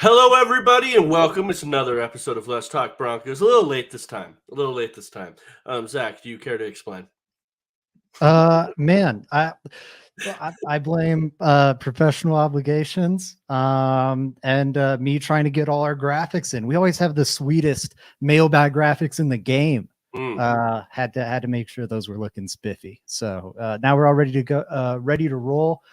Hello, everybody, and welcome. It's another episode of Let's Talk Broncos. A little late this time. Zach, do you care to explain? Man, I blame professional obligations and me trying to get all our graphics in. We always have the sweetest mailbag graphics in the game. Had to make sure those were looking spiffy. So now we're all ready to go, ready to roll.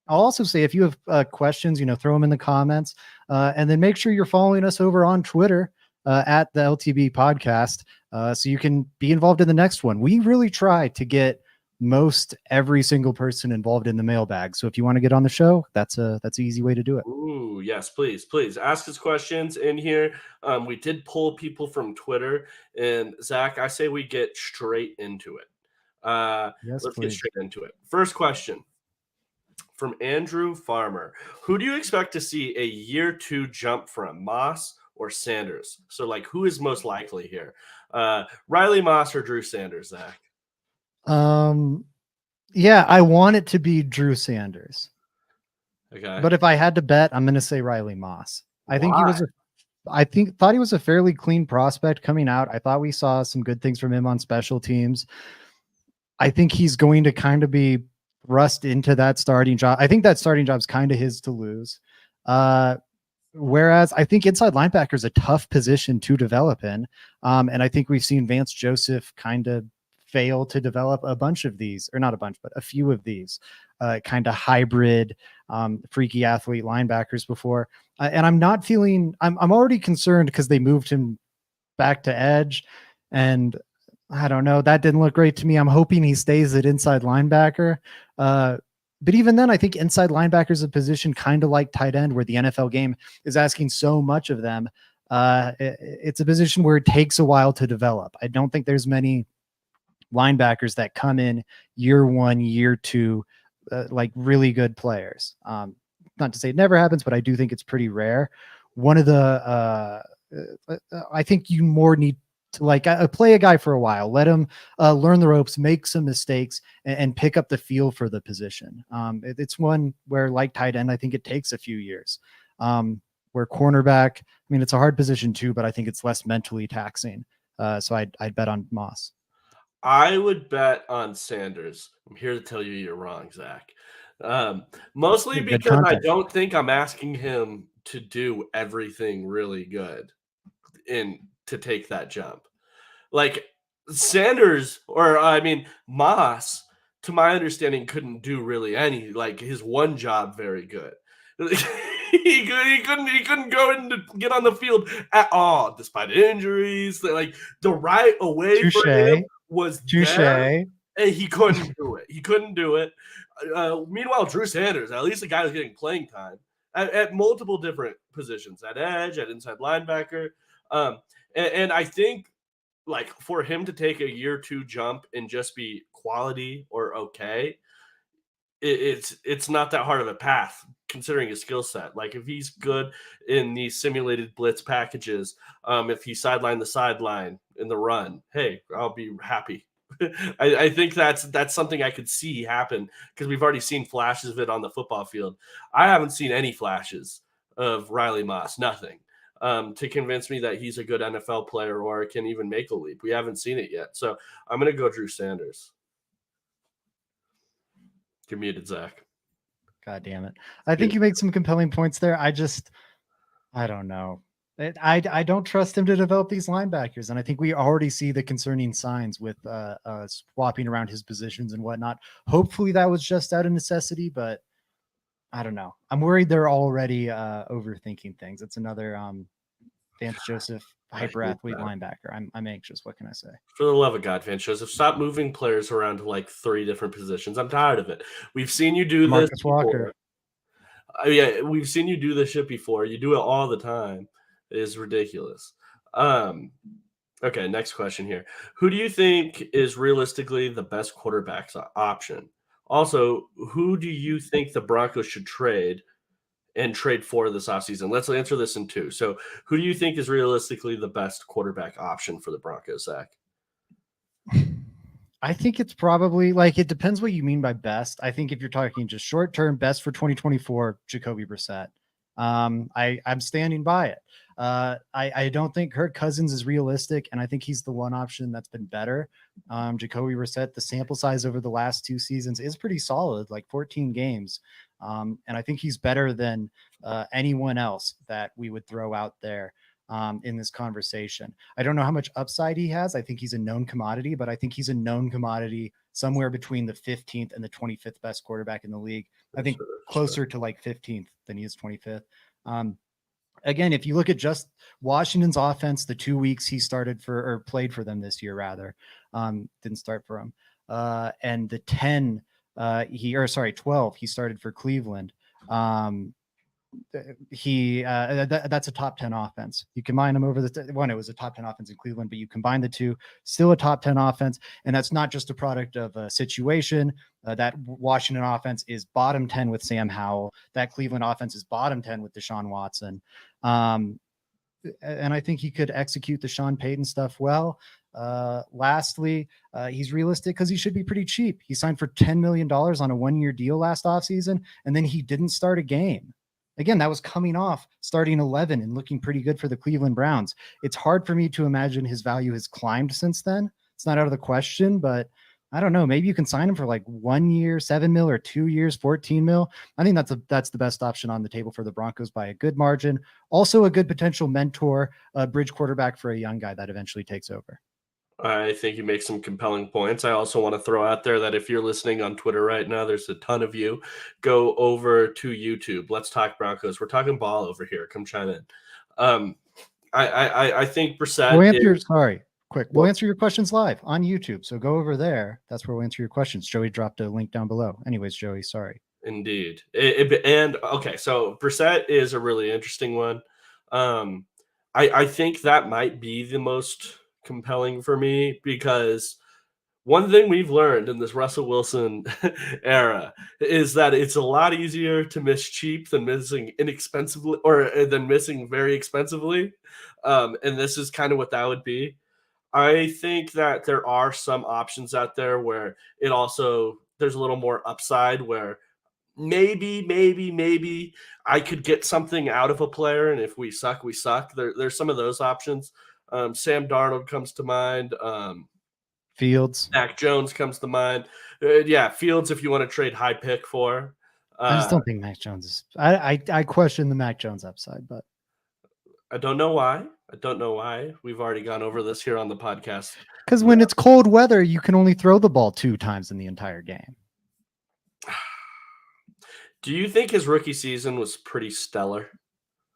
I'll also say if you have questions, throw them in the comments, and then make sure you're following us over on Twitter at the LTB podcast, so you can be involved in the next one. We really try to get most every single person involved in the mailbag. So if you want to get on the show, that's an easy way to do it. Ooh, yes, please ask us questions in here. We did pull people from Twitter, and Zach, I say we get straight into it. Yes, Let's please. get straight into it. First question from Andrew Farmer: who do you expect to see a year two jump from, Moss or Sanders? So, who is most likely here? Riley Moss or Drew Sanders, Zach? Yeah, I want it to be Drew Sanders. Okay. But if I had to bet, I'm going to say Riley Moss. I think thought he was a fairly clean prospect coming out. I thought we saw some good things from him on special teams. I think he's going to kind of be thrust into that starting job. I think that starting job is kind of his to lose. Whereas I think inside linebacker is a tough position to develop in. And I think we've seen Vance Joseph kind of fail to develop a bunch of these, or not a bunch, but a few of these kind of hybrid, freaky athlete linebackers before. And I'm not feeling, I'm already concerned because they moved him back to edge. And I don't know, that didn't look great to me. I'm hoping he stays at inside linebacker. But even then, I think inside linebacker is a position kind of like tight end, where the NFL game is asking so much of them. It's a position where it takes a while to develop. I don't think there's many linebackers that come in year one, year two, like really good players. Not to say it never happens, but I do think it's pretty rare. One of the, I think you more need to play a guy for a while, let him learn the ropes, make some mistakes, and pick up the feel for the position. It's one where, like tight end, I think it takes a few years. Where cornerback, I mean, it's a hard position too, but I think it's less mentally taxing. So I'd bet on Moss. I would bet on Sanders. I'm here to tell you you're wrong, Zach. Mostly because I don't think I'm asking him to do everything really good to take that jump. Like Sanders, Moss, to my understanding, couldn't do really any, his one job very good. he couldn't go in to get on the field at all, despite injuries. The right away for him was there, and he couldn't do it. Meanwhile, Drew Sanders, at least the guy was getting playing time at multiple different positions, at edge, at inside linebacker. And I think, for him to take a year two jump and just be quality or okay, it's not that hard of a path considering his skill set. If he's good in these simulated blitz packages, if he sideline the sideline in the run, hey, I'll be happy. I think that's something I could see happen, because we've already seen flashes of it on the football field. I haven't seen any flashes of Riley Moss, nothing, to convince me that he's a good NFL player or can even make a leap. We haven't seen it yet. So I'm going to go Drew Sanders. You're muted, Zach. God damn it. I think you make some compelling points there. I don't know. I don't trust him to develop these linebackers. And I think we already see the concerning signs with swapping around his positions and whatnot. Hopefully that was just out of necessity, but I don't know. I'm worried they're already overthinking things. It's another Vance Joseph hyper athlete linebacker. I'm anxious. What can I say? For the love of God, Vance Joseph, stop moving players around to 3 different positions. I'm tired of it. We've seen you do this before. Yeah, we've seen you do this shit before. You do it all the time. It is ridiculous. Okay, next question here. Who do you think is realistically the best quarterback option? Also, who do you think the Broncos should trade for this offseason? Let's answer this in 2. So, who do you think is realistically the best quarterback option for the Broncos, Zach? I think it's probably it depends what you mean by best. I think if you're talking just short term, best for 2024, Jacoby Brissett. I'm standing by it. I don't think Kirk Cousins is realistic, and I think he's the one option that's been better. Jacoby Brissett, the sample size over the last 2 seasons is pretty solid, like 14 games. And I think he's better than anyone else that we would throw out there in this conversation. I don't know how much upside he has. I think he's a known commodity, but I think he's a known commodity somewhere between the 15th and the 25th best quarterback in the league. I think closer to like 15th than he is 25th. Again, if you look at just Washington's offense, the 2 weeks he started for or played for them this year, rather, didn't start for him, and the 12 he started for Cleveland. That's a top 10 offense. You combine them over one, it was a top 10 offense in Cleveland, but you combine the two, still a top 10 offense. And that's not just a product of a situation. That Washington offense is bottom 10 with Sam Howell. That Cleveland offense is bottom 10 with Deshaun Watson. And I think he could execute the Sean Payton stuff well. Lastly, he's realistic because he should be pretty cheap. He signed for $10 million on a 1-year deal last offseason, and then he didn't start a game. Again, that was coming off starting 11 and looking pretty good for the Cleveland Browns. It's hard for me to imagine his value has climbed since then. It's not out of the question, but I don't know. Maybe you can sign him for like 1 year, 7 mil, or 2 years, 14 mil. I think that's the best option on the table for the Broncos by a good margin. Also a good potential mentor, a bridge quarterback for a young guy that eventually takes over. I think you make some compelling points. I also want to throw out there that if you're listening on Twitter right now, there's a ton of you. Go over to YouTube. Let's talk Broncos. We're talking ball over here. Come chime in. I think Brissett. We'll answer your questions live on YouTube. So go over there. That's where we'll answer your questions. Joey dropped a link down below. Anyways, Joey, sorry. Indeed. And okay, so Brissett is a really interesting one. I think that might be the most compelling for me because one thing we've learned in this Russell Wilson era is that it's a lot easier to miss cheap than missing inexpensively or than missing very expensively. And this is kind of what that would be. I think that there are some options out there where there's a little more upside where maybe I could get something out of a player. And if we suck, we suck. There's some of those options. Sam Darnold comes to mind. Fields. Mac Jones comes to mind. Fields if you want to trade high pick for. I just don't think Mac Jones is. I question the Mac Jones upside, but I don't know why. We've already gone over this here on the podcast. Because when it's cold weather, you can only throw the ball 2 times in the entire game. Do you think his rookie season was pretty stellar?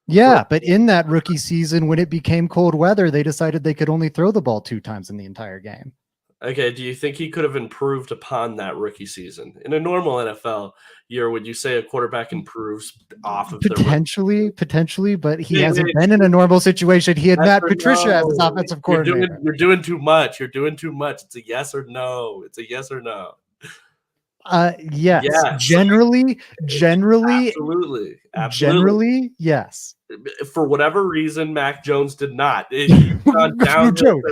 Yeah, but in that rookie season, when it became cold weather, they decided they could only throw the ball 2 times in the entire game. Okay, do you think he could have improved upon that rookie season? In a normal NFL year, would you say a quarterback improves off of potentially, but he hasn't been in a normal situation. He had Matt Patricia as his offensive coordinator. You're doing too much. It's a yes or no. Yes. Generally, absolutely. Generally, yes. For whatever reason, Mac Jones did not. He's gone down Joey,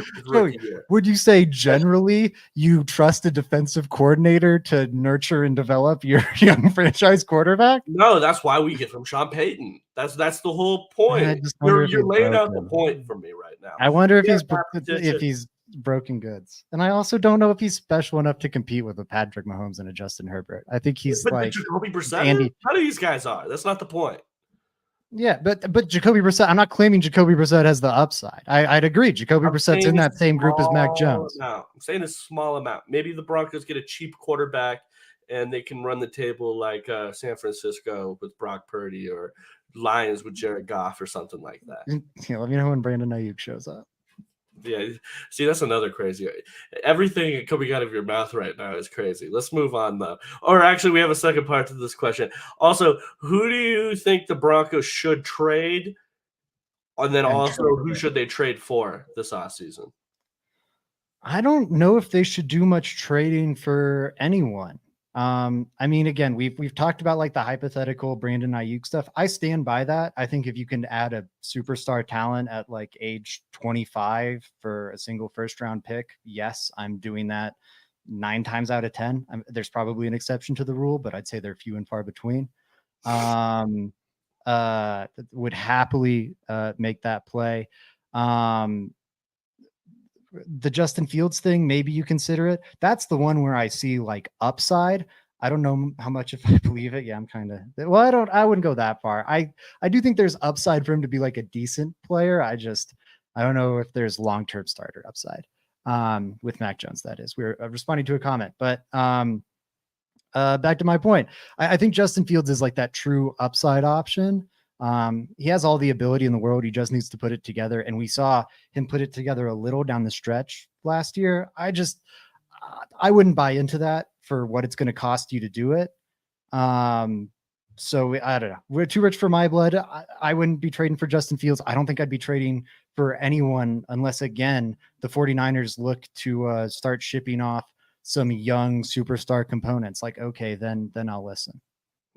would you say generally you trust a defensive coordinator to nurture and develop your young franchise quarterback? No, that's why we get from Sean Payton. That's the whole point. You're laying out the point for me right now. I wonder if he's broken goods, and I also don't know if he's special enough to compete with a Patrick Mahomes and a Justin Herbert. I think he's like Jacoby Brissett. None of these guys are. That's not the point. Yeah, but Jacoby Brissett, I'm not claiming Jacoby Brissett has the upside. I'd agree. Jacoby Brissett's in that same group as Mac Jones. No, I'm saying a small amount. Maybe the Broncos get a cheap quarterback and they can run the table like San Francisco with Brock Purdy or Lions with Jared Goff or something like that. Yeah, let me know when Brandon Ayuk shows up. Yeah, see, that's another crazy. Everything coming out of your mouth right now is crazy. Let's move on, though. Or actually, we have a second part to this question. Also, who do you think the Broncos should trade? And then who should they trade for this offseason? I don't know if they should do much trading for anyone. I mean, again, we've talked about like the hypothetical Brandon Ayuk stuff. I stand by that. I think if you can add a superstar talent at like age 25 for a single first round pick, yes, I'm doing that 9 times out of 10. There's probably an exception to the rule, but I'd say they're few and far between. would happily make that play. The Justin Fields thing, maybe you consider it. That's the one where I see like upside. I don't know how much if I believe it. Yeah, I'm kind of well. I wouldn't go that far. I do think there's upside for him to be like a decent player. I don't know if there's long-term starter upside with Mac Jones. That is, we're responding to a comment, but back to my point. I think Justin Fields is like that true upside option. He has all the ability in the world. He just needs to put it together. And we saw him put it together a little down the stretch last year. I wouldn't buy into that for what it's going to cost you to do it. So I don't know. We're too rich for my blood. I wouldn't be trading for Justin Fields. I don't think I'd be trading for anyone unless, again, the 49ers look to start shipping off some young superstar components. Like, okay, then I'll listen.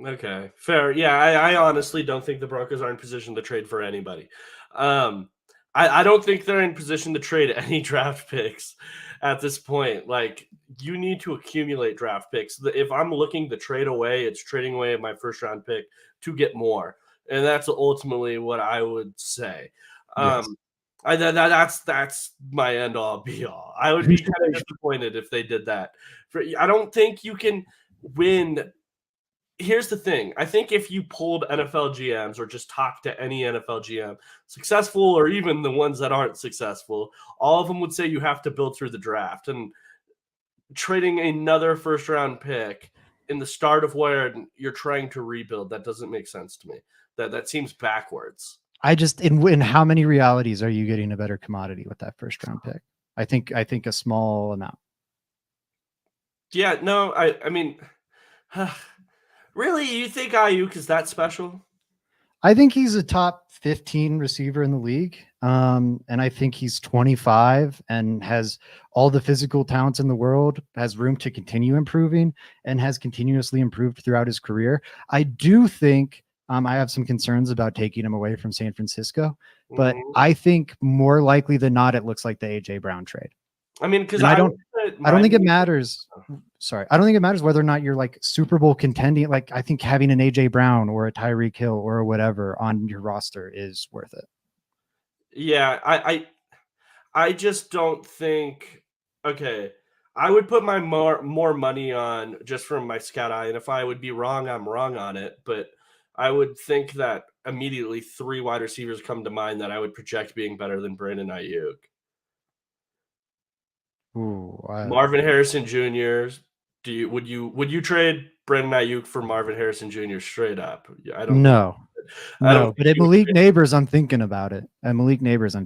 Okay, fair. Yeah, I honestly don't think the Broncos are in position to trade for anybody. I don't think they're in position to trade any draft picks at this point. Like, you need to accumulate draft picks. If I'm looking to trade away, it's trading away my first round pick to get more, and that's ultimately what I would say. Yes. That's my end all be all. I would be kind of disappointed if they did that. I don't think you can win. Here's the thing. I think if you pulled NFL GMs or just talked to any NFL GM, successful or even the ones that aren't successful, all of them would say you have to build through the draft. And trading another first round pick in the start of where you're trying to rebuild, that doesn't make sense to me. That seems backwards. In how many realities are you getting a better commodity with that first round pick? I think a small amount. Yeah, no, I mean, really, you think Ayuk is that special? I think he's a top 15 receiver in the league. And I think he's 25 and has all the physical talents in the world, has room to continue improving, and has continuously improved throughout his career. I do think I have some concerns about taking him away from San Francisco, but I think more likely than not, it looks like the AJ Brown trade. I mean, because I don't think it matters. Sorry, I don't think it matters whether or not you're like Super Bowl contending. Like, I think having an AJ Brown or a Tyreek Hill or whatever on your roster is worth it. Yeah, I just don't think. Okay, I would put my more money on just from my scout eye, and if I would be wrong, I'm wrong on it. But I would think that immediately 3 wide receivers come to mind that I would project being better than Brandon Ayuk. Ooh, Marvin Harrison Jr. Would you trade Brandon Ayuk for Marvin Harrison Jr. straight up? I don't. No. But at Malik Neighbors, I'm thinking about it. I'm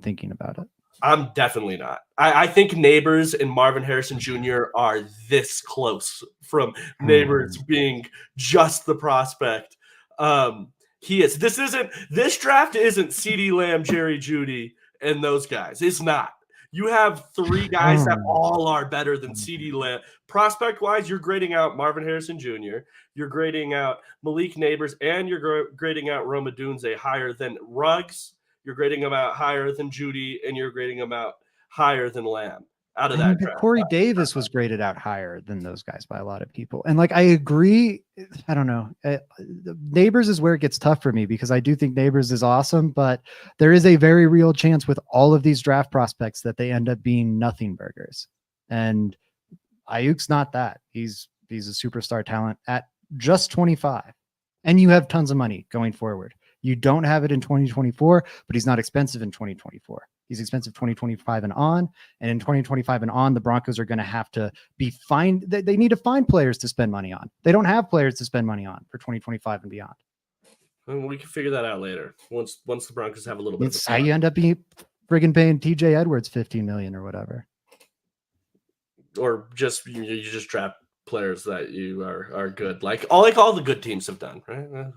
thinking about it. I'm definitely not. I think Neighbors and Marvin Harrison Jr. are this close from Neighbors being just the prospect. He is. This draft isn't CeeDee Lamb, Jerry Jeudy, and those guys. It's not. You have 3 guys that all are better than CeeDee Lamb. Prospect-wise, you're grading out Marvin Harrison Jr., you're grading out Malik Neighbors, and you're grading out Rome Odunze higher than Ruggs. You're grading them out higher than Jeudy, and you're grading them out higher than Lamb. Out of that draft. Corey Davis was graded out higher than those guys by a lot of people. And like, I agree. I don't know. Neighbors is where it gets tough for me because I do think Neighbors is awesome, but there is a very real chance with all of these draft prospects that they end up being nothing burgers. And Ayuk's not that. He's a superstar talent at just 25. And you have tons of money going forward. You don't have it in 2024, but he's not expensive in 2024. He's expensive 2025 and on. And in 2025 and on, the Broncos are going to have to they need to find players to spend money on. They don't have players to spend money on for 2025 and beyond. And we can figure that out later. Once the Broncos have a little bit. It's how you end up being friggin' paying TJ Edwards $15 million or whatever. Or just you just draft players that you are good, like all the good teams have done, right?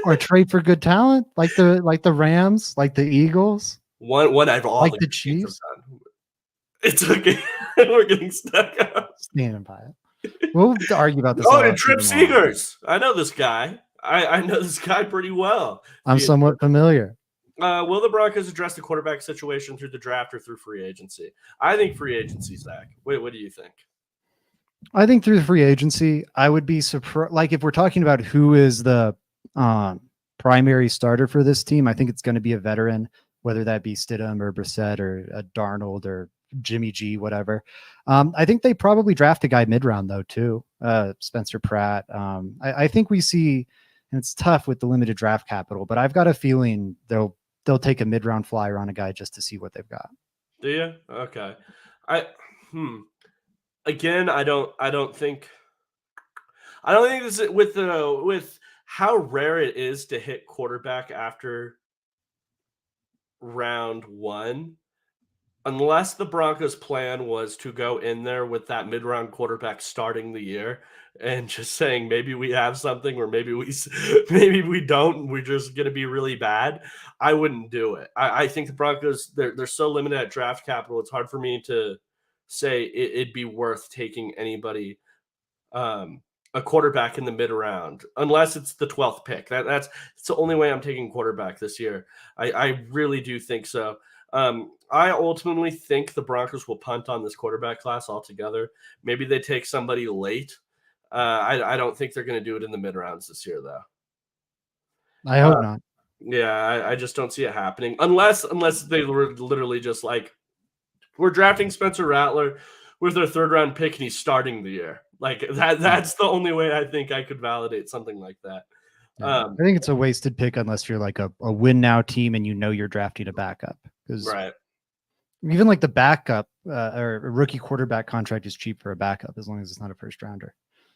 Or trade for good talent, like the Rams, like the Eagles, whatever. All like the Chiefs. It's okay. We're getting stuck up. Standing by it. We'll argue about this. Oh, and Trip Seegers. I know this guy. I know this guy pretty well. I'm somewhat familiar. Will the Broncos address the quarterback situation through the draft or through free agency? I think free agency, Zach. Wait, what do you think? I think through the free agency, I would be surprised. Like if we're talking about who is the primary starter for this team, I think it's going to be a veteran, whether that be Stidham or Brissett or Darnold or Jimmy G, whatever. I think they probably draft a guy mid-round though too, Spencer Pratt. I think we see, and it's tough with the limited draft capital, but I've got a feeling they'll take a mid-round flyer on a guy just to see what they've got. Do you? Okay. I again, I don't think this is with how rare it is to hit quarterback after round 1. Unless the Broncos' plan was to go in there with that mid-round quarterback starting the year and just saying maybe we have something or maybe maybe we don't. We're just going to be really bad. I wouldn't do it. I think the Broncos they're so limited at draft capital. It's hard for me to say it'd be worth taking anybody um, a quarterback in the mid round, unless it's the 12th pick. That's the only way I'm taking quarterback this year. I really do think so. I ultimately think the Broncos will punt on this quarterback class altogether. Maybe they take somebody late. I don't think they're going to do it in the mid rounds this year, though. I hope not. Yeah, I just don't see it happening unless they were literally just like we're drafting Spencer Rattler with their 3rd-round pick and he's starting the year. Like that's the only way I think I could validate something like that. Yeah. I think it's a wasted pick unless you're like a win now team and you know you're drafting a backup, because right. even like the backup or a rookie quarterback contract is cheap for a backup as long as it's not a first rounder.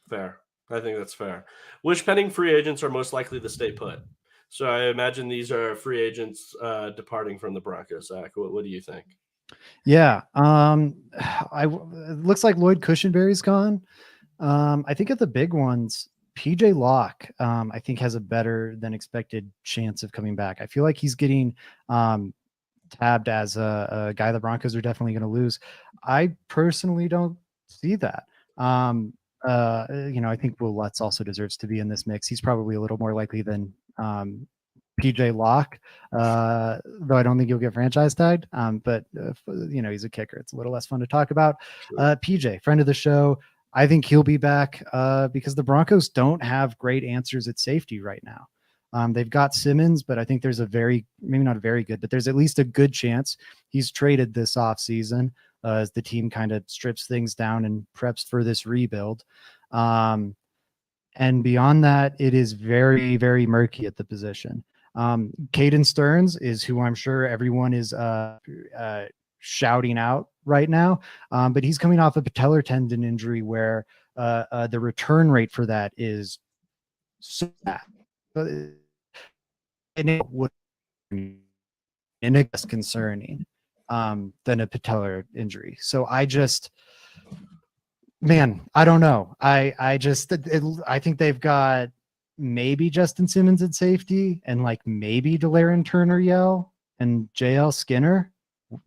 Fair. I think that's fair. Which pending free agents are most likely to stay put? So I imagine these are free agents departing from the Broncos. Zach, what do you think? Yeah. It looks like Lloyd Cushenberry's gone. I think of the big ones, PJ Locke, I think has a better than expected chance of coming back. I feel like he's getting tabbed as a guy the Broncos are definitely going to lose. I personally don't see that. I think Will Lutz also deserves to be in this mix. He's probably a little more likely than PJ Locke, though I don't think he'll get franchise tagged. But he's a kicker. It's a little less fun to talk about. Sure. PJ, friend of the show. I think he'll be back because the Broncos don't have great answers at safety right now. They've got Simmons, but I think there's maybe not a very good, but there's at least a good chance he's traded this offseason as the team kind of strips things down and preps for this rebuild. And beyond that, it is very, very murky at the position. Caden Stearns is who I'm sure everyone is shouting out right now, but he's coming off a patellar tendon injury where the return rate for that is so bad. And it would be less concerning than a patellar injury. So I don't know. I think they've got maybe Justin Simmons at safety and like maybe De'Aaron Turner-Yell and JL Skinner.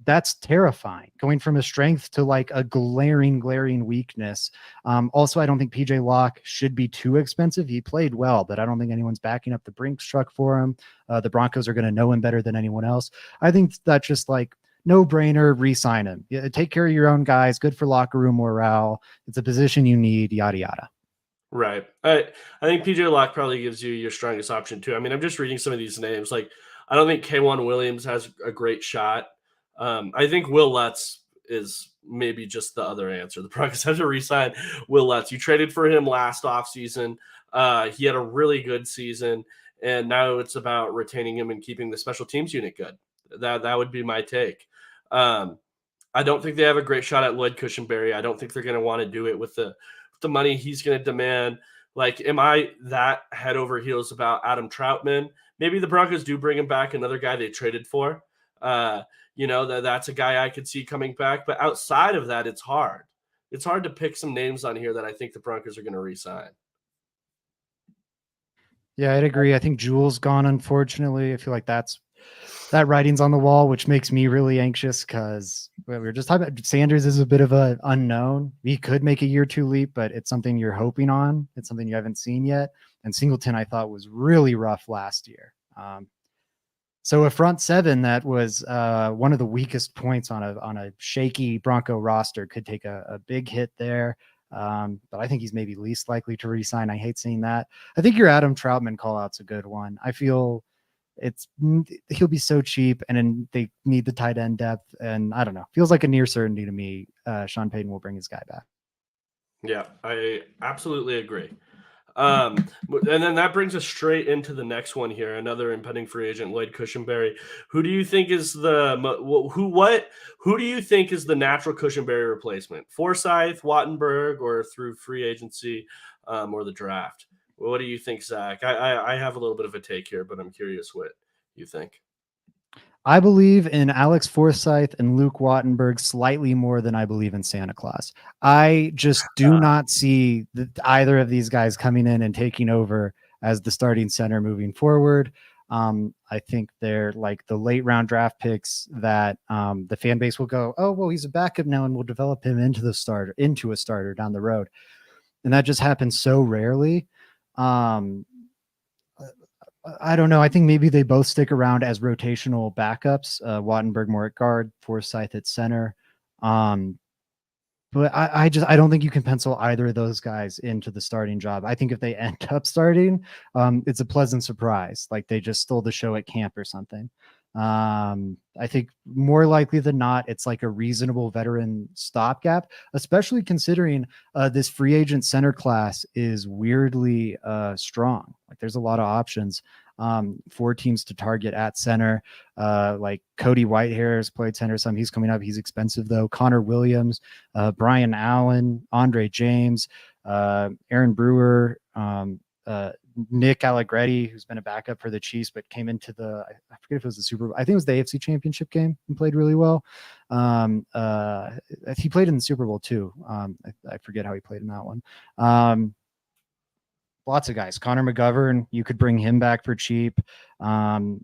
That's terrifying, going from a strength to like a glaring weakness. Also, I don't think PJ Locke should be too expensive. He played well, but I don't think anyone's backing up the Brinks truck for him. The Broncos are going to know him better than anyone else. I think that's just like no brainer. Re-sign him. Take care of your own guys. Good for locker room morale. It's a position you need. Yada yada. Right. I think PJ Locke probably gives you your strongest option too. I mean, I'm just reading some of these names. Like, I don't think K1 Williams has a great shot. I think Will Lutz is maybe just the other answer. The Broncos have to re-sign Will Lutz. You traded for him last offseason. He had a really good season, and now it's about retaining him and keeping the special teams unit good. That would be my take. I don't think they have a great shot at Lloyd Cushenberry. I don't think they're going to want to do it with the money he's going to demand. Like, am I that head over heels about Adam Troutman? Maybe the Broncos do bring him back, another guy they traded for. That's a guy I could see coming back. But outside of that, it's hard. It's hard to pick some names on here that I think the Broncos are going to re-sign. Yeah, I'd agree. I think Jewel's gone, unfortunately. I feel like that writing's on the wall, which makes me really anxious because we were just talking about Sanders is a bit of an unknown. He could make a year two leap, but it's something you're hoping on. It's something you haven't seen yet. And Singleton, I thought, was really rough last year. So a front seven that was one of the weakest points on a shaky Bronco roster could take a big hit there. But I think he's maybe least likely to resign. I hate seeing that. I think your Adam Troutman call out's a good one. I feel he'll be so cheap, and then they need the tight end depth, and I don't know. Feels like a near certainty to me. Sean Payton will bring his guy back. Yeah, I absolutely agree. And then that brings us straight into the next one here. Another impending free agent, Lloyd Cushenberry. Who do you think is who do you think is the natural Cushenberry replacement? Forsythe, Wattenberg, or through free agency, or the draft? What do you think, Zach? I have a little bit of a take here, but I'm curious what you think. I believe in Alex Forsythe and Luke Wattenberg slightly more than I believe in Santa Claus. I just do not see either of these guys coming in and taking over as the starting center moving forward. I think they're like the late round draft picks that the fan base will go, oh, well, he's a backup now, and we'll develop him into a starter down the road. And that just happens so rarely. I don't know. I think maybe they both stick around as rotational backups. Wattenberg more at guard, Forsythe at center. But I don't think you can pencil either of those guys into the starting job. I think if they end up starting, it's a pleasant surprise. Like they just stole the show at camp or something. I think more likely than not, it's like a reasonable veteran stopgap, especially considering this free agent center class is weirdly strong. Like there's a lot of options. 4 teams to target at center. Like Cody Whitehair has played center some. He's coming up. He's expensive though. Connor Williams, Brian Allen, Andre James, Aaron Brewer, Nick Allegretti, who's been a backup for the Chiefs, but came into I forget if it was the Super Bowl. I think it was the AFC Championship game and played really well. He played in the Super Bowl too. I forget how he played in that one. Lots of guys. Connor McGovern, you could bring him back for cheap. Matt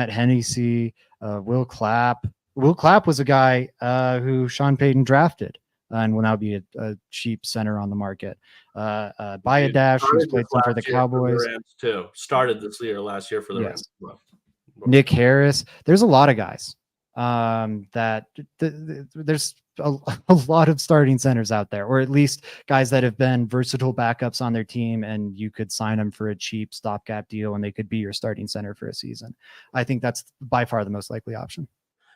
Hennessy, Will Clapp. Will Clapp was a guy who Sean Payton drafted and will now be a cheap center on the market. Bayadash, who's played some for the Cowboys. For the Rams too. Started this year, last year for the Rams. Well, Nick Harris. There's a lot of guys that there's a lot of starting centers out there, or at least guys that have been versatile backups on their team, and you could sign them for a cheap stopgap deal and they could be your starting center for a season. I think that's by far the most likely option.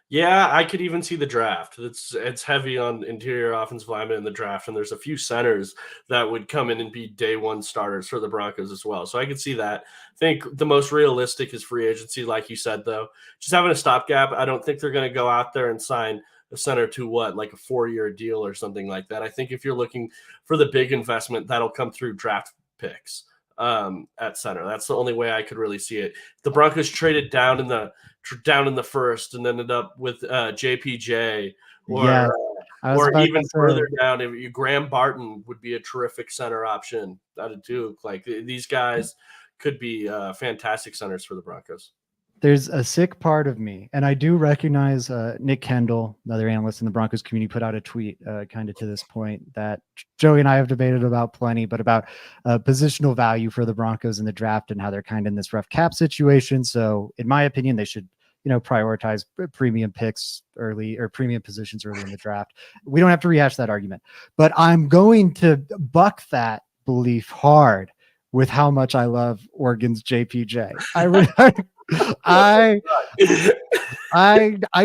Yeah, I could even see the draft. It's heavy on interior offensive linemen in the draft, and there's a few centers that would come in and be day one starters for the Broncos as well. So I could see that. I think the most realistic is free agency, like you said, though. Just having a stopgap, I don't think they're going to go out there and sign a center to like a 4-year deal or something like that. I think if you're looking for the big investment, that'll come through draft picks at center. That's the only way I could really see it. The Broncos traded down in the first and ended up with JPJ or even further down. If Graham Barton would be a terrific center option out of Duke. Like these guys could be fantastic centers for the Broncos. There's a sick part of me, and I do recognize Nick Kendall, another analyst in the Broncos community, put out a tweet kind of to this point that Joey and I have debated about plenty, but about positional value for the Broncos in the draft and how they're kind of in this rough cap situation. So in my opinion, they should, prioritize premium picks early, or premium positions early in the draft. We don't have to rehash that argument, but I'm going to buck that belief hard with how much I love Oregon's JPJ. I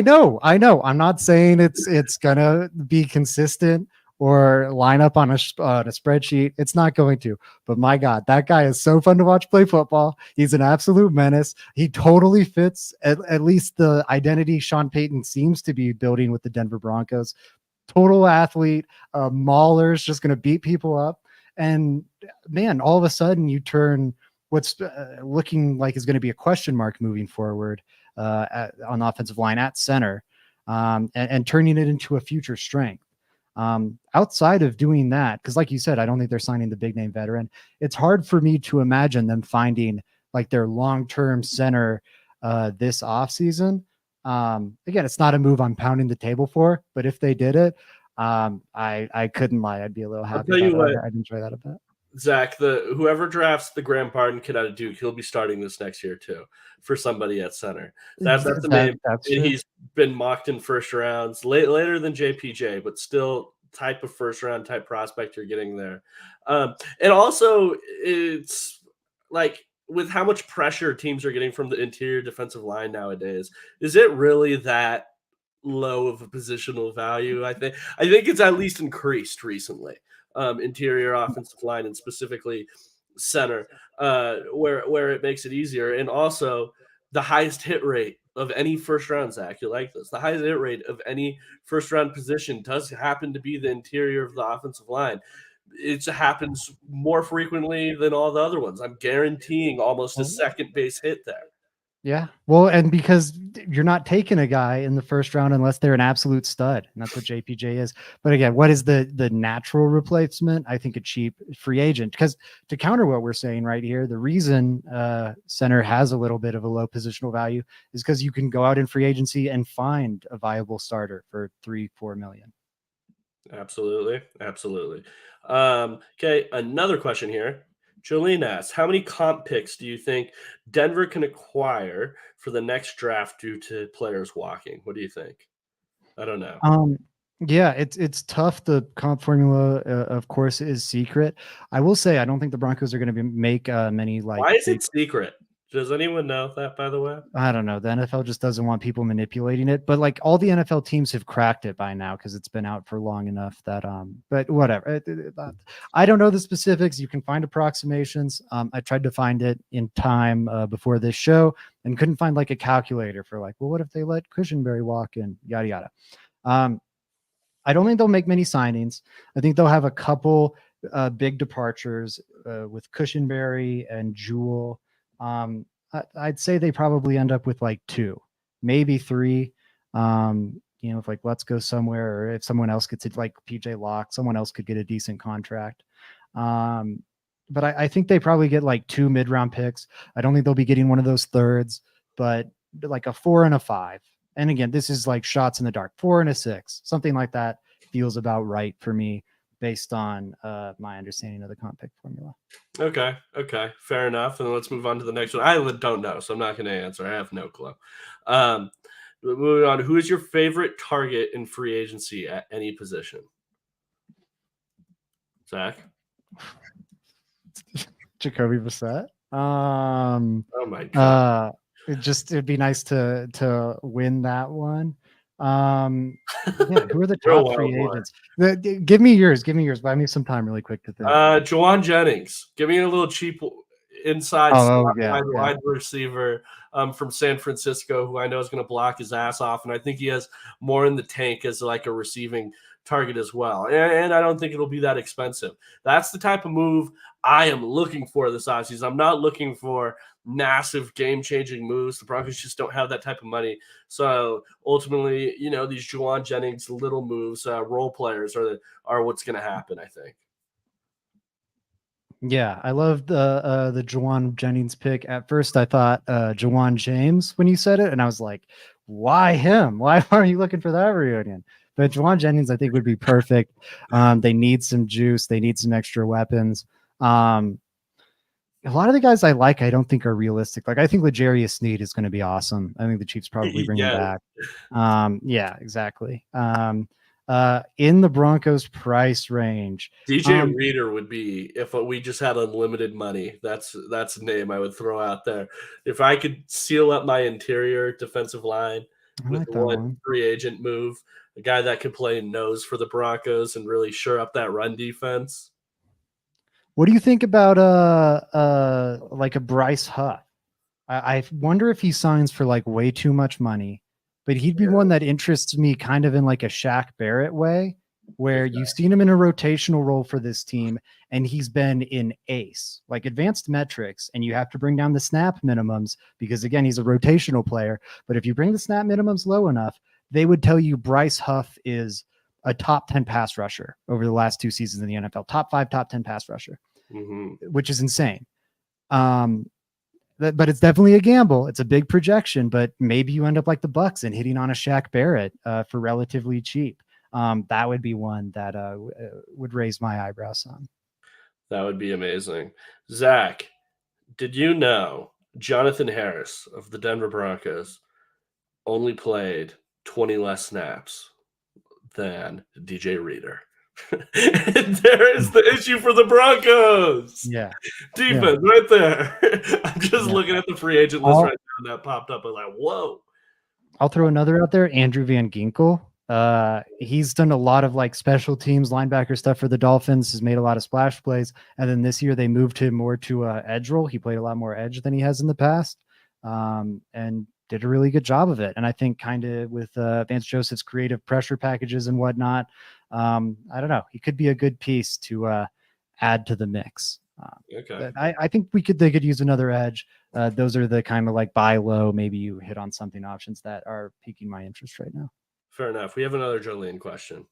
know. I'm not saying it's gonna be consistent or line up on a spreadsheet. It's not going to. But my God, that guy is so fun to watch play football. He's an absolute menace. He totally fits at least the identity Sean Payton seems to be building with the Denver Broncos. Total athlete, mauler's just gonna beat people up. And man, all of a sudden you turn what's looking like is going to be a question mark moving forward on the offensive line at center, and turning it into a future strength. Outside of doing that, because like you said, I don't think they're signing the big name veteran. It's hard for me to imagine them finding like their long-term center this offseason. Again, it's not a move I'm pounding the table for, but if they did it, I couldn't lie. I'd be a little happy. I'd enjoy that a bit. Zach, whoever drafts the Graham Barton kid out of Duke, he'll be starting this next year too for somebody at center. That's the name. He's been mocked in first rounds, later than JPJ, but still type of first round type prospect you're getting there. And also, it's like with how much pressure teams are getting from the interior defensive line nowadays, is it really that low of a positional value? I think it's at least increased recently. Interior offensive line and specifically center, where it makes it easier, and also the highest hit rate of any first round. Zach, you like this? The highest hit rate of any first round position does happen to be the interior of the offensive line. It happens more frequently than all the other ones. I'm guaranteeing almost a second base hit there. Yeah. Well, and because you're not taking a guy in the first round unless they're an absolute stud, and that's what JPJ is. But again, what is the natural replacement? I think a cheap free agent. Because to counter what we're saying right here, the reason center has a little bit of a low positional value is because you can go out in free agency and find a viable starter for 3-4 million. Absolutely. Absolutely. Okay, another question here. Jolene asks, how many comp picks do you think Denver can acquire for the next draft due to players walking? What do you think? I don't know. Yeah, it's tough. The comp formula, of course, is secret. I will say I don't think the Broncos are going to make many like Why is big. it secret? Does anyone know that, by the way? I don't know. The NFL just doesn't want people manipulating it, but like all the NFL teams have cracked it by now because it's been out for long enough that but whatever. I don't know the specifics. You can find approximations. I tried to find it in time before this show and couldn't find like a calculator for like, well, what if they let Cushenberry walk in? Yada yada. I don't think they'll make many signings. I think they'll have a couple big departures with Cushenberry and Jewel. I'd say they probably end up with like 2, maybe 3. If like Let's Go Somewhere, or if someone else gets it, like PJ Locke, someone else could get a decent contract. But I think they probably get like 2 mid-round picks. I don't think they'll be getting one of those thirds, but like a 4 and a 5. And again, this is like shots in the dark. 4 and a 6, something like that feels about right for me based on my understanding of the comp pick formula. Okay. Fair enough. And let's move on to the next one. I don't know, so I'm not going to answer. I have no clue. Moving on. Who is your favorite target in free agency at any position? Zach? Jacoby Brissett. Oh my God. It'd be nice to win that one. Yeah, who are the top free agents? Give me yours. Buy me some time really quick to think. Juwan Jennings. Give me a little cheap inside wide receiver from San Francisco, who I know is going to block his ass off, and I think he has more in the tank as like a receiving target as well. And I don't think it'll be that expensive. That's the type of move I am looking for this offseason. I'm not looking for massive game-changing moves. The Broncos just don't have that type of money. So ultimately, these Juwan Jennings little moves, role players are what's going to happen, I think. Yeah, I love the Juwan Jennings pick. At first, I thought Juwan James when you said it, and I was like, why him? Why are you looking for that reunion? But Juwan Jennings, I think, would be perfect. They need some juice. They need some extra weapons. A lot of the guys I like, I don't think are realistic. Like I think L'Jarius Sneed is going to be awesome. I think the Chiefs probably bring him back. Yeah, exactly. In the Broncos price range, DJ Reader would be, if we just had unlimited money. That's a name I would throw out there. If I could seal up my interior defensive line with one free agent move, a guy that could play nose for the Broncos and really shore up that run defense. What do you think about like a Bryce Huff? I wonder if he signs for like way too much money, but he'd be one that interests me kind of in like a Shaq Barrett way, where you've seen him in a rotational role for this team and he's been in ace, like advanced metrics, and you have to bring down the snap minimums because again, he's a rotational player. But if you bring the snap minimums low enough, they would tell you Bryce Huff is a top 10 pass rusher over the last 2 seasons in the NFL, top 5, top 10 pass rusher, which is insane. But it's definitely a gamble. It's a big projection, but maybe you end up like the Bucks and hitting on a Shaq Barrett for relatively cheap. That would be one that would raise my eyebrows on. That would be amazing. Zach, did you know Jonathan Harris of the Denver Broncos only played 20 less snaps than DJ Reader? And there is the issue for the Broncos. Yeah. Defense right there. I'm just Yeah. looking at the free agent list right now, and that popped up. I was like, whoa. I'll throw another out there, Andrew Van Ginkel. He's done a lot of like special teams linebacker stuff for the Dolphins, has made a lot of splash plays. And then this year they moved him more to edge role. He played a lot more edge than he has in the past, and did a really good job of it. And I think kind of with Vance Joseph's creative pressure packages and whatnot, I don't know, he could be a good piece to add to the mix. Okay. I think they could use another edge. Those are the kind of like buy low, maybe you hit on something options that are piquing my interest right now. Fair enough. We have another Jolene question.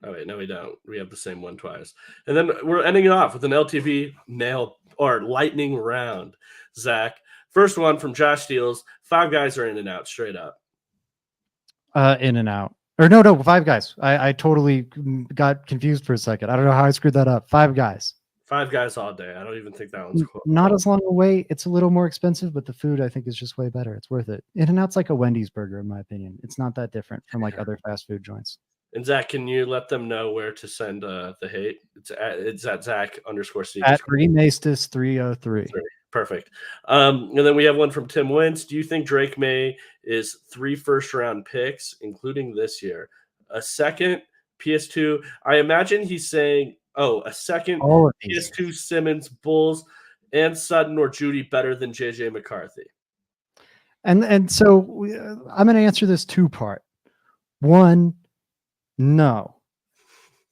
Oh wait, no, we don't. We have the same one twice. And then we're ending it off with an LTB mail or lightning round. Zach, first one from Josh Steele. 5 guys are in and out, straight up. In and out. Or no, 5 guys. I totally got confused for a second. I don't know how I screwed that up. 5 guys. 5 guys all day. I don't even think that one's cool. Not as long a wait. It's a little more expensive, but the food I think is just way better. It's worth it. In-N-Out's like a Wendy's burger, in my opinion. It's not that different from like other fast food joints. And Zach, can you let them know where to send the hate? It's at Zach_Steve. At Remastis 303. Perfect. And then we have one from Tim Wentz. Do you think Drake May is 3 first-round picks, including this year? A second PS2. I imagine he's saying, a second PS2 Simmons, Bulls, and Sutton or Judy better than JJ McCarthy. And so I'm going to answer this 2-part. 1, no.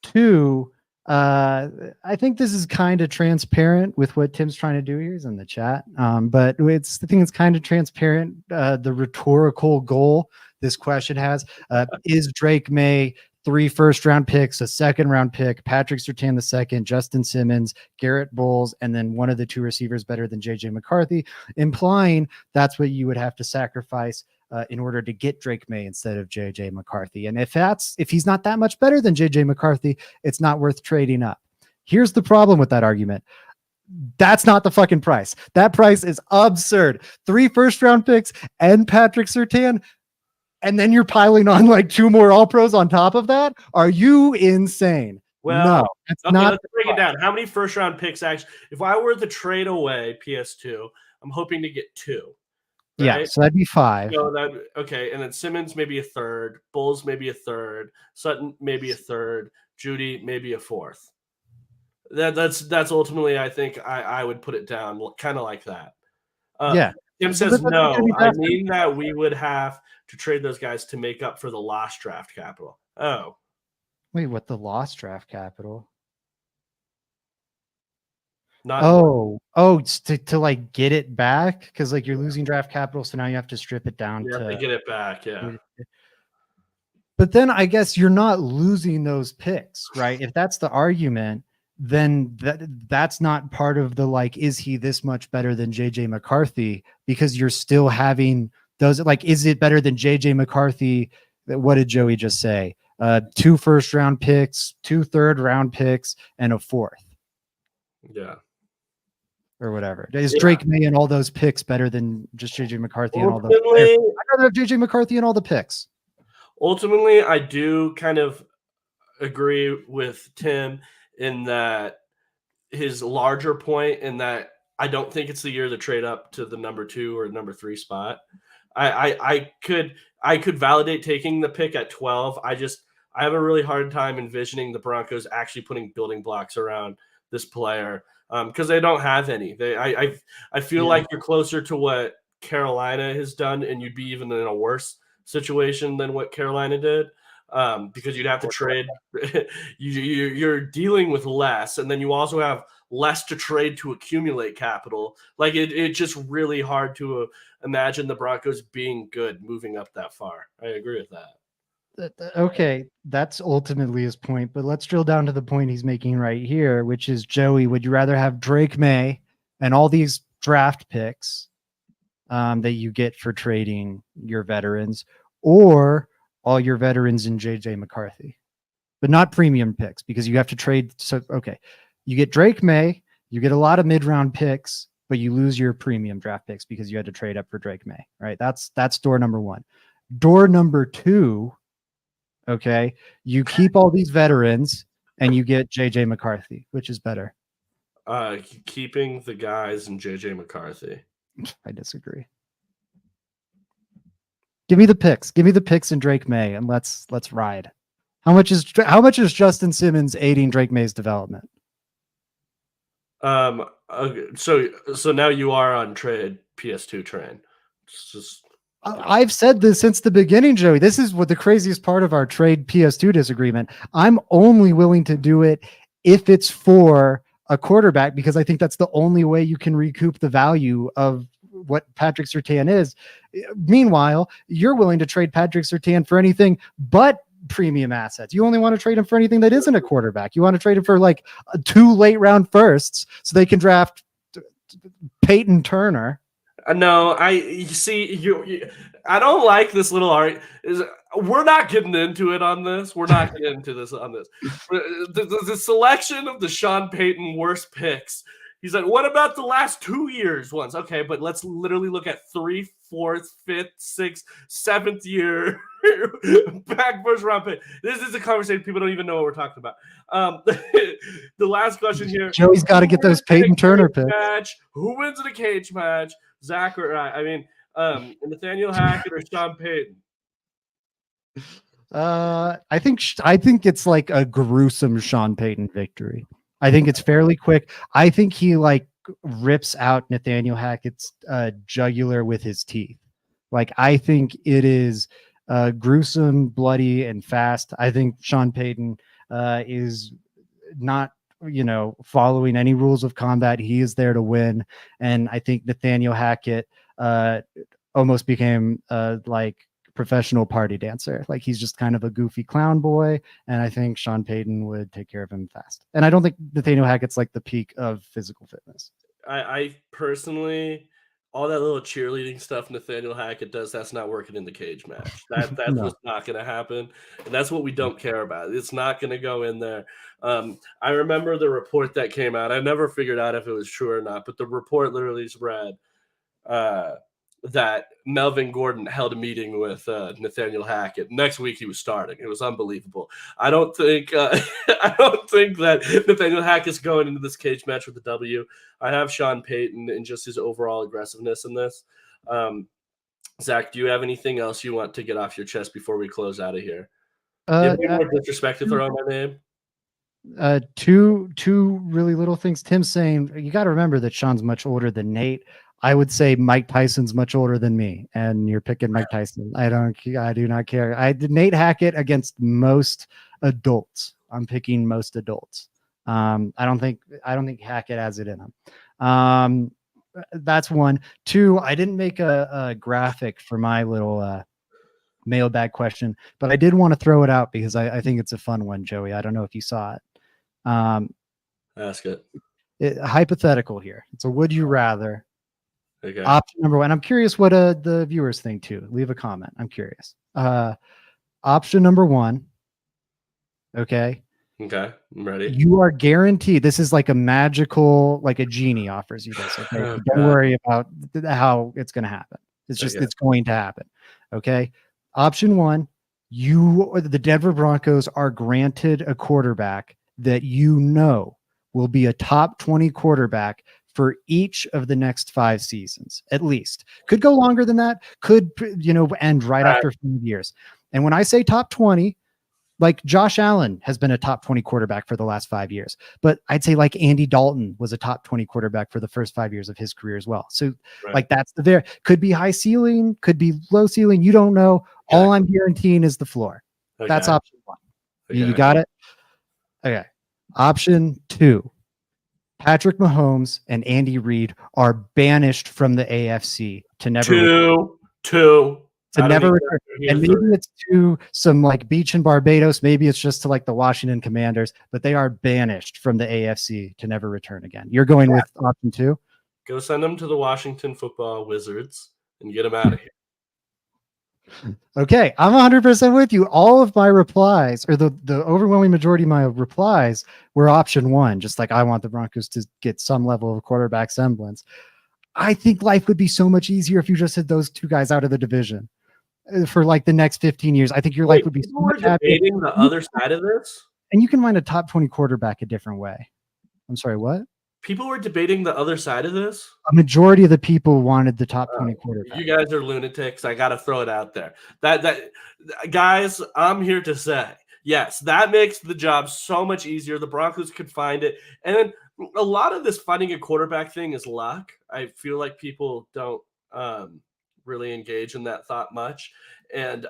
2, I think this is kind of transparent with what Tim's trying to do here. He's in the chat. But it's the thing that's kind of transparent. The rhetorical goal this question has is Drake May 3 first-round picks, a second-round pick, Patrick Surtain the second, Justin Simmons, Garrett Bowles, and then one of the 2 receivers better than JJ McCarthy, implying that's what you would have to sacrifice in order to get Drake May instead of JJ McCarthy. And if he's not that much better than JJ McCarthy, it's not worth trading up. Here's the problem with that argument. That's not the fucking price. That price is absurd. 3 first-round picks and Patrick Surtain, and then you're piling on like 2 more All-Pros on top of that? Are you insane? Well, no, that's not. Let's break it down. How many first-round picks actually? If I were to trade away PS2, I'm hoping to get 2. Right? Yeah, so that'd be 5. So okay, and then Simmons maybe a third, Bulls maybe a third, Sutton maybe a third, Judy maybe a 4th. That's ultimately, I think I would put it down kind of like that. Yeah. Tim says no. I mean that we would have to trade those guys to make up for the lost draft capital. Oh. Wait, what, the lost draft capital? Not to like get it back, because like you're losing draft capital, so now you have to strip it down to get it back. Yeah. But then I guess you're not losing those picks, right? If that's the argument, then that's not part of the like, is he this much better than JJ McCarthy? Because you're still having those, like, is it better than JJ McCarthy? What did Joey just say? 2 first-round picks, 2 third-round picks, and a 4th. Yeah. Or whatever. Is Drake May and all those picks better than just JJ McCarthy and all those players? I'd rather have JJ McCarthy and all the picks. Ultimately, I do kind of agree with Tim in that his larger point, in that I don't think it's the year to trade up to the number 2 or number 3 spot. I could validate taking the pick at 12. I have a really hard time envisioning the Broncos actually putting building blocks around this player because they don't have any. I feel like you're closer to what Carolina has done, and you'd be even in a worse situation than what Carolina did. Because you'd have to trade. You're dealing with less, and then you also have less to trade to accumulate capital. Like it's just really hard to imagine the Broncos being good moving up that far. I agree with that. Okay, that's ultimately his point, but let's drill down to the point he's making right here, which is, Joey, would you rather have Drake May and all these draft picks that you get for trading your veterans, or all your veterans in JJ McCarthy, but not premium picks, because you have to trade? So, okay, you get Drake May, you get a lot of mid-round picks, but you lose your premium draft picks because you had to trade up for Drake May, right? That's door number 1. Door number 2, okay, you keep all these veterans, and you get JJ McCarthy. Which is better? Keeping the guys and JJ McCarthy. I disagree. Give me the picks. Give me the picks and Drake May, and let's ride. How much is Justin Simmons aiding Drake May's development? So now you are on trade PS2 train. It's just I've said this since the beginning, Joey. This is what the craziest part of our trade PS2 disagreement. I'm only willing to do it if it's for a quarterback, because I think that's the only way you can recoup the value of what Patrick Surtain is. Meanwhile, you're willing to trade Patrick Surtain for anything but premium assets. You only want to trade him for anything that isn't a quarterback. You want to trade him for like 2 late round firsts so they can draft Peyton Turner. No, I don't like this little art. We're not getting into it on this. We're not getting into this on this. The selection of the Sean Payton worst picks. He's like, what about the last 2 years ones? Okay, but let's literally look at 3, 4th, 5th, 6th, 7th year back first round pick. This is a conversation people don't even know what we're talking about. The last question here. Joey's got to get those Peyton Turner picks. Who wins in a cage match? Zach or Nathaniel Hackett or Sean Payton? I think it's like a gruesome Sean Payton victory. I think it's fairly quick. I think he like rips out Nathaniel Hackett's jugular with his teeth. Like, I think it is gruesome, bloody, and fast. I think Sean Payton is not, following any rules of combat. He is there to win. And I think Nathaniel Hackett almost became like professional party dancer. Like, he's just kind of a goofy clown boy. And I think Sean Payton would take care of him fast. And I don't think Nathaniel Hackett's like the peak of physical fitness. I personally, all that little cheerleading stuff Nathaniel Hackett does, that's not working in the cage match. That's No. what's not going to happen. And that's what we don't care about. It's not going to go in there. I remember the report that came out. I never figured out if it was true or not, but the report literally read that Melvin Gordon held a meeting with Nathaniel Hackett. Next week he was starting. It was unbelievable. I don't think that Nathaniel Hackett's going into this cage match with the W. I have Sean Payton and just his overall aggressiveness in this. Zach, do you have anything else you want to get off your chest before we close out of here? Any more disrespect to throw on my name? Two really little things. Tim saying, you got to remember that Sean's much older than Nate. I would say Mike Tyson's much older than me, and you're picking Mike Tyson. I do not care. I did Nate Hackett against most adults. I'm picking most adults. I don't think Hackett has it in him. That's one. Two, I didn't make a graphic for my little mailbag question, but I did want to throw it out because I think it's a fun one, Joey. I don't know if you saw it. Ask it. Hypothetical here. It's a would you rather. Okay. Option number one. I'm curious what the viewers think too. Leave a comment. I'm curious. Option number one. Okay. Okay. I'm ready. You are guaranteed. This is like a magical, like a genie offers you this. Okay. Oh, don't worry about how it's going to happen. It's just, it's going to happen. Okay. Option one, the Denver Broncos are granted a quarterback that will be a top 20 quarterback for each of the next 5 seasons, at least. Could go longer than that, could, end right after 5 years. And when I say top 20, like Josh Allen has been a top 20 quarterback for the last 5 years, but I'd say like Andy Dalton was a top 20 quarterback for the first 5 years of his career as well. So like that's could be high ceiling, could be low ceiling. You don't know. Okay. All I'm guaranteeing is the floor. Okay. That's option one. Okay. You got it? Okay. Option two. Patrick Mahomes and Andy Reid are banished from the AFC to never return. And maybe it's to some like beach in Barbados. Maybe it's just to like the Washington Commanders, but they are banished from the AFC to never return again. You're going with option two? Go send them to the Washington Football Wizards and get them out of here. Okay, I'm 100% with you. All of my replies, or the overwhelming majority of my replies, were option one. Just like I want the Broncos to get some level of quarterback semblance. I think life would be so much easier if you just had those two guys out of the division for like the next 15 years. I think your life would be so much happier. The other side of this? And you can find a top 20 quarterback a different way. I'm sorry, what? People were debating the other side of this. A majority of the people wanted the top 20 quarterback. You guys are lunatics. I got to throw it out there. Guys, I'm here to say, yes, that makes the job so much easier. The Broncos could find it. And then a lot of this finding a quarterback thing is luck. I feel like people don't really engage in that thought much. And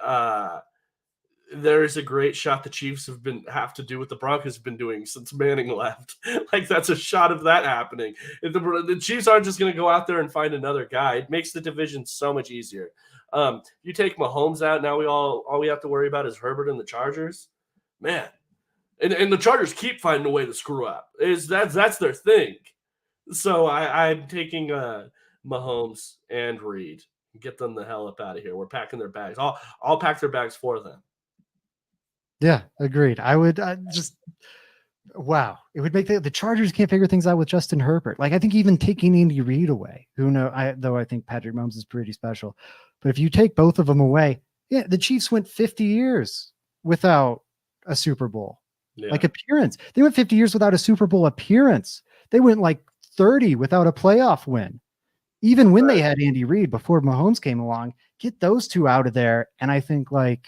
there's a great shot the Chiefs have to do what the Broncos have been doing since Manning left. Like, that's a shot of that happening. If the Chiefs aren't just going to go out there and find another guy, it makes the division so much easier. You take Mahomes out, now all we have to worry about is Herbert and the Chargers. Man, and the Chargers keep finding a way to screw up. That's their thing. So I'm taking Mahomes and Reed. Get them the hell up out of here. We're packing their bags. I'll pack their bags for them. Yeah, agreed. I would wow. It would make the Chargers can't figure things out with Justin Herbert. Like, I think even taking Andy Reid away, though I think Patrick Mahomes is pretty special. But if you take both of them away, yeah, the Chiefs went 50 years without a Super Bowl. Yeah. Like, appearance. They went 50 years without a Super Bowl appearance. They went like 30 without a playoff win. Even when they had Andy Reid before Mahomes came along, get those two out of there. And I think, like,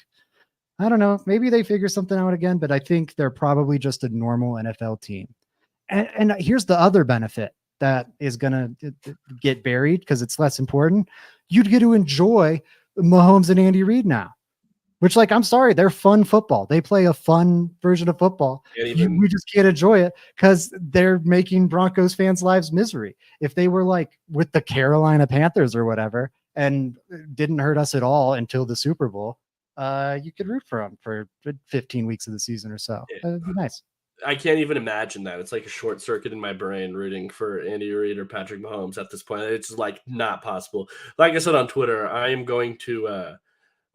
I don't know, maybe they figure something out again, but I think they're probably just a normal NFL team. And here's the other benefit that is going to get buried because it's less important. You'd get to enjoy Mahomes and Andy Reid now, which, like, I'm sorry, they're fun football. They play a fun version of football. We just can't enjoy it because they're making Broncos fans' lives misery. If they were like with the Carolina Panthers or whatever and didn't hurt us at all until the Super Bowl, you could root for them for 15 weeks of the season or so. It'd be nice. I can't even imagine that. It's like a short circuit in my brain rooting for Andy Reid or Patrick Mahomes at this point. It's like not possible. Like I said on Twitter, I am going to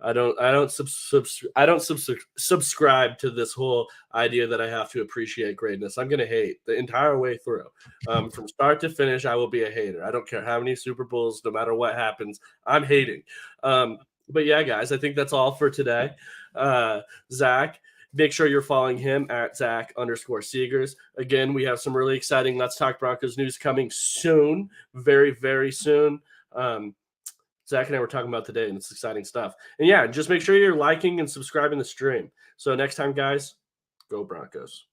I don't subscribe to this whole idea that I have to appreciate greatness. I'm going to hate the entire way through. From start to finish, I will be a hater. I don't care how many Super Bowls, no matter what happens, I'm hating. But yeah, guys, I think that's all for today. Zach, make sure you're following him at Zach_Seegers. Again, we have some really exciting Let's Talk Broncos news coming soon, very, very soon. Zach and I were talking about today, and it's exciting stuff. And yeah, just make sure you're liking and subscribing the stream. So next time, guys, go Broncos.